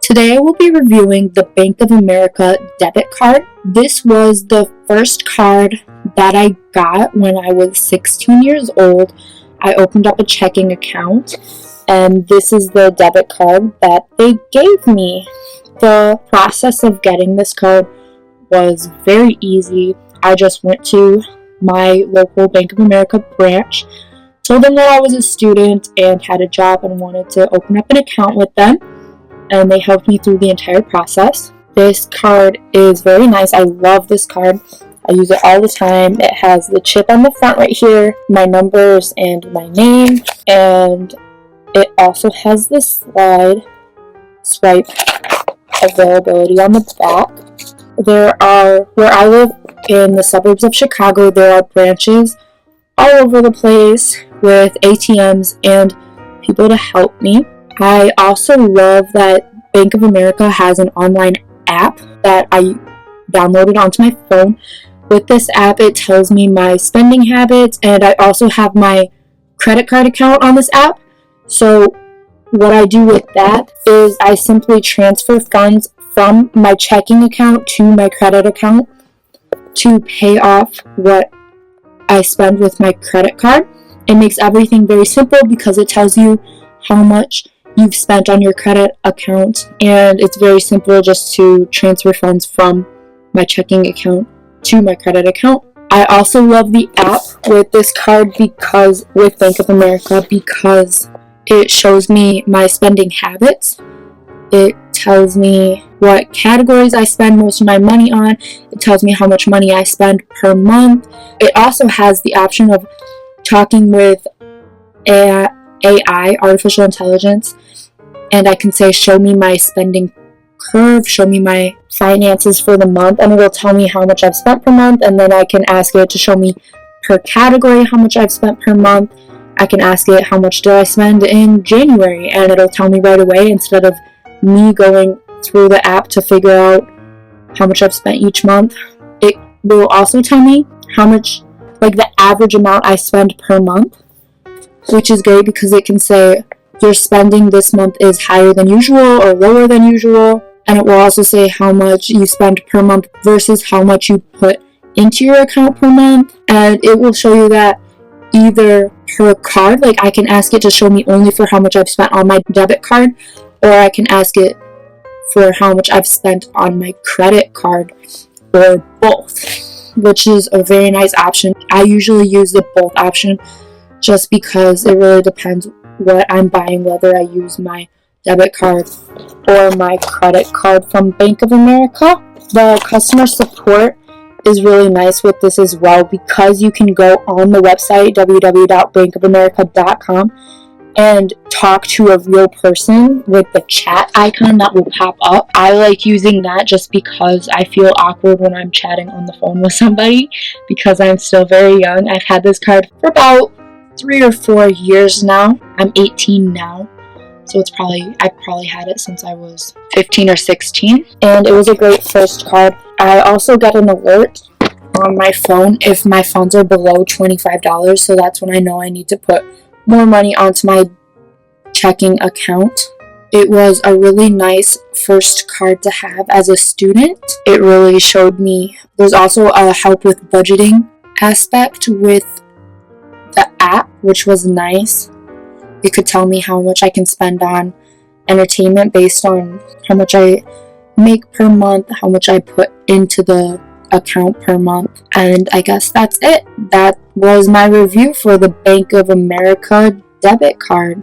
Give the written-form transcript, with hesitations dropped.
Today I will be reviewing the Bank of America debit card. This was the first card that I got when I was 16 years old. I opened up a checking account, and this is the debit card that they gave me. The process of getting this card was very easy. I just went to my local Bank of America branch, told them that I was a student and had a job and wanted to open up an account with them, and they helped me through the entire process. This card is very nice. I love this card. I use it all the time. It has the chip on the front right here, my numbers and my name, and it also has the swipe availability on the back. Where I live in the suburbs of Chicago, there are branches all over the place with ATMs and people to help me. I also love that Bank of America has an online app that I downloaded onto my phone. With this app, it tells me my spending habits, and I also have my credit card account on this app. So what I do with that is I simply transfer funds from my checking account to my credit account to pay off what I spend with my credit card. It makes everything very simple because it tells you how much you've spent on your credit account, and it's very simple just to transfer funds from my checking account to my credit account. I also love the app with this card with Bank of America because it shows me my spending habits. It tells me what categories I spend most of my money on. It tells me how much money I spend per month. It also has the option of talking with AI, artificial intelligence, and I can say, show me my spending curve, show me my finances for the month, and it'll tell me how much I've spent per month, and then I can ask it to show me per category how much I've spent per month. I can ask it how much did I spend in January, and it'll tell me right away instead of me going through the app to figure out how much I've spent each month. It will also tell me how much, like the average amount I spend per month, which is great because it can say your spending this month is higher than usual or lower than usual, and it will also say how much you spend per month versus how much you put into your account per month, and it will show you that either per card, like I can ask it to show me only for how much I've spent on my debit card, or I can ask it for how much I've spent on my credit card, or both, which is a very nice option. I usually use the both option just because it really depends what I'm buying, whether I use my debit card or my credit card from Bank of America. The customer support is really nice with this as well because you can go on the website www.bankofamerica.com and talk to a real person with the chat icon that will pop up. I like using that just because I feel awkward when I'm chatting on the phone with somebody because I'm still very young. I've had this card for about 3 or 4 years now. I'm 18 now, so I've probably had it since I was 15 or 16, and it was a great first card. I also get an alert on my phone if my funds are below $25, so that's when I know I need to put more money onto my checking account. It was a really nice first card to have as a student. It really showed me. There's also a help with budgeting aspect with the app, which was nice. It could tell me how much I can spend on entertainment based on how much I make per month, how much I put into the account per month, and I guess that's it. That was my review for the Bank of America debit card.